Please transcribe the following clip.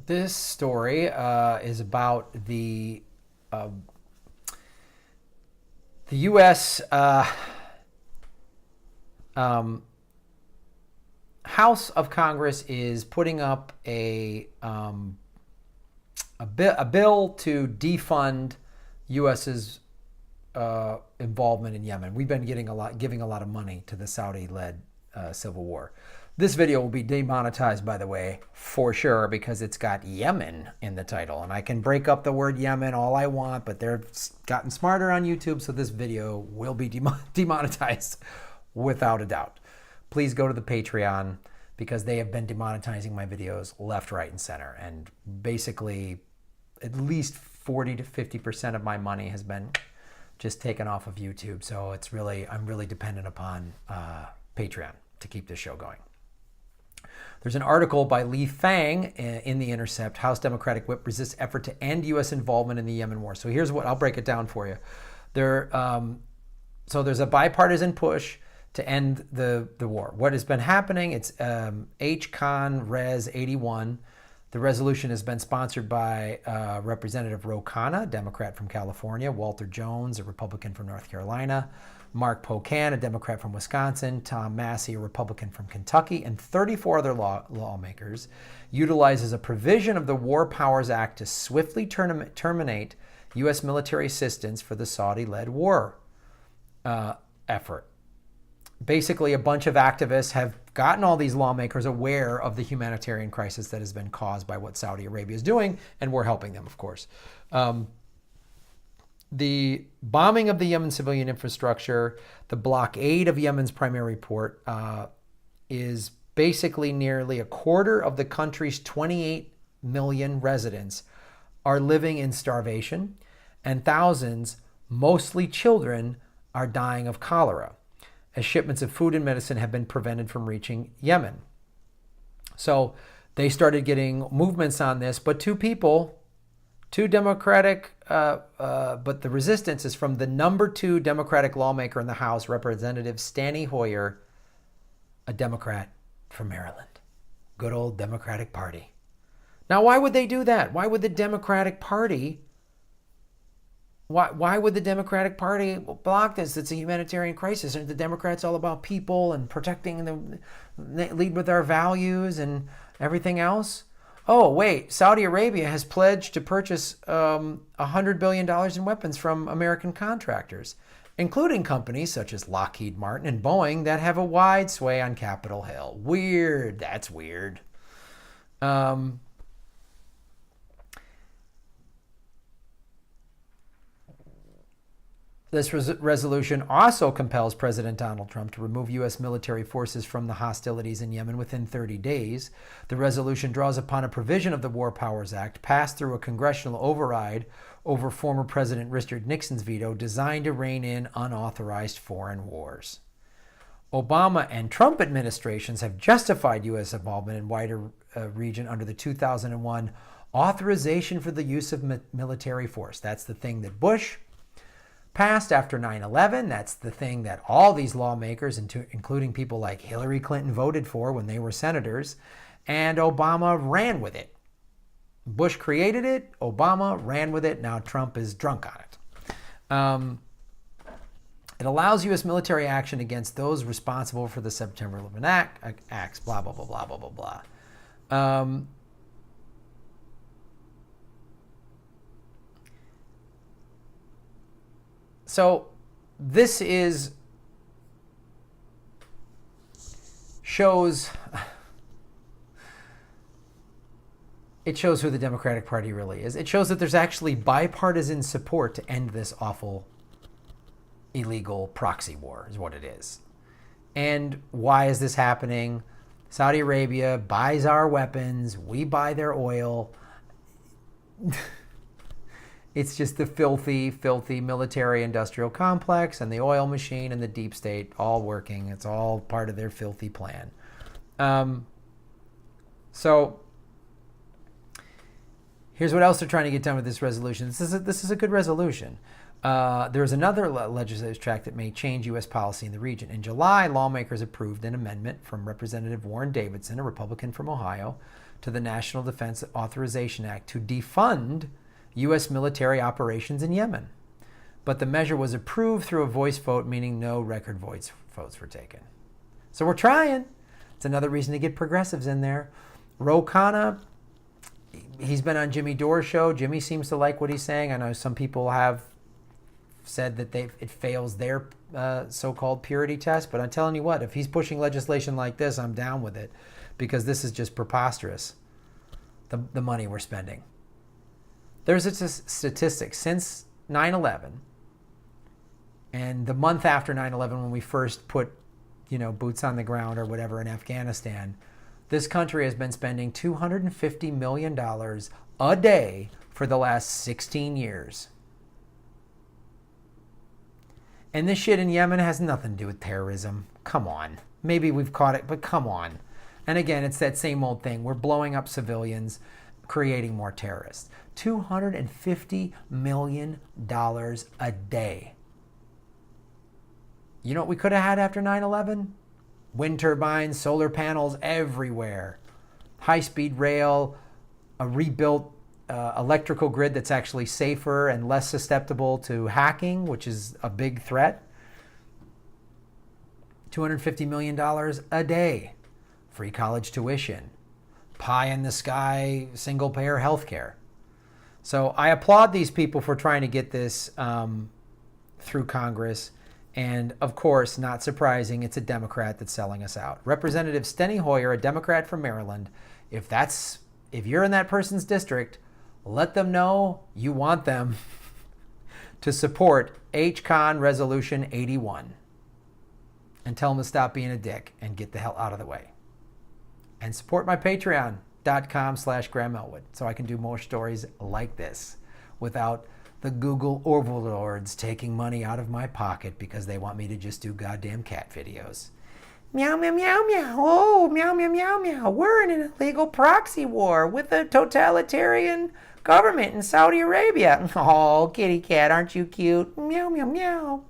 This story is about the U.S. House of Congress is putting up a bill to defund U.S.'s involvement in Yemen. We've been giving a lot of money to the Saudi-led civil war. This video will be demonetized, by the way, for sure, because it's got Yemen in the title. And I can break up the word Yemen all I want, but they've gotten smarter on YouTube, so this video will be demonetized without a doubt. Please go to the Patreon, because they have been demonetizing my videos left, right, and center. And basically, at least 40 to 50% of my money has been just taken off of YouTube. So it's really, I'm really dependent upon Patreon to keep this show going. There's an article by Fang in the Intercept. House Democratic Whip resists effort to end U.S. involvement in the Yemen war. So here's what, I'll break it down for you. So there's a bipartisan push to end the war. What has been happening, it's H-Con Res 81. The resolution has been sponsored by Representative Khanna, Democrat from California, Walter Jones, a Republican from North Carolina, Mark Pocan, a Democrat from Wisconsin, Tom Massie, a Republican from Kentucky, and 34 other lawmakers, utilizes a provision of the War Powers Act to swiftly terminate U.S. military assistance for the Saudi-led war effort. Basically, a bunch of activists have gotten all these lawmakers aware of the humanitarian crisis that has been caused by what Saudi Arabia is doing, and we're helping them, of course. The bombing of the Yemen civilian infrastructure, the blockade of Yemen's primary port, is basically nearly a quarter of the country's 28 million residents are living in starvation, and thousands, mostly children, are dying of cholera, as shipments of food and medicine have been prevented from reaching Yemen. So they started getting movements on this, but two Democratic, but the resistance is from the number 2 Democratic lawmaker in the House, Representative Steny Hoyer, a Democrat from Maryland. Good old Democratic Party. Now, why would they do that? Why would the Democratic Party block this? It's a humanitarian crisis. Aren't the Democrats all about people and protecting them, lead with our values and everything else? Oh, wait, Saudi Arabia has pledged to purchase $100 billion in weapons from American contractors, including companies such as Lockheed Martin and Boeing that have a wide sway on Capitol Hill. Weird. That's weird. This resolution also compels President Donald Trump to remove U.S. military forces from the hostilities in Yemen within 30 days. The resolution draws upon a provision of the War Powers Act passed through a congressional override over former President Richard Nixon's veto designed to rein in unauthorized foreign wars. Obama and Trump administrations have justified U.S. involvement in wider region under the 2001 authorization for the use of military force. That's the thing that Bush passed after 9/11. That's the thing that all these lawmakers, including people like Hillary Clinton, voted for when they were senators, and Obama ran with it. Bush created it, Obama ran with it, now Trump is drunk on it. It allows U.S. military action against those responsible for the September 11 acts, blah, blah, blah, blah, blah, blah, blah. So this shows who the Democratic Party really is. It shows that there's actually bipartisan support to end this awful, illegal proxy war is what it is. And why is this happening? Saudi Arabia buys our weapons. We buy their oil. It's just the filthy, filthy military-industrial complex and the oil machine and the deep state all working. It's all part of their filthy plan. So here's what else they're trying to get done with this resolution. This is a good resolution. There's another legislative track that may change U.S. policy in the region. In July, lawmakers approved an amendment from Representative Warren Davidson, a Republican from Ohio, to the National Defense Authorization Act to defund U.S. military operations in Yemen. But the measure was approved through a voice vote, meaning no record votes were taken. So we're trying. It's another reason to get progressives in there. Khanna, he's been on Jimmy Dore's show. Jimmy seems to like what he's saying. I know some people have said that it fails their so-called purity test, but I'm telling you what, if he's pushing legislation like this, I'm down with it, because this is just preposterous, the money we're spending. There's a statistic since 9/11, and the month after 9/11, when we first put, boots on the ground or whatever in Afghanistan, this country has been spending $250 million a day for the last 16 years. And this shit in Yemen has nothing to do with terrorism. Come on. Maybe we've caught it, but come on. And again, it's that same old thing. We're blowing up civilians, creating more terrorists. $250 million a day. You know what we could have had after 9/11? Wind turbines, solar panels everywhere. High-speed rail, a rebuilt electrical grid that's actually safer and less susceptible to hacking, which is a big threat. $250 million a day. Free college tuition. Pie in the sky, single-payer healthcare. So I applaud these people for trying to get this through Congress. And of course, not surprising, it's a Democrat that's selling us out. Representative Steny Hoyer, a Democrat from Maryland, if you're in that person's district, let them know you want them to support HCON Resolution 81. And tell them to stop being a dick and get the hell out of the way. And support my patreon.com/Graham Elwood so I can do more stories like this without the Google overlords taking money out of my pocket because they want me to just do goddamn cat videos. Meow, meow, meow, meow. Oh, meow, meow, meow, meow. We're in an illegal proxy war with a totalitarian government in Saudi Arabia. Oh, kitty cat, aren't you cute? Meow, meow, meow.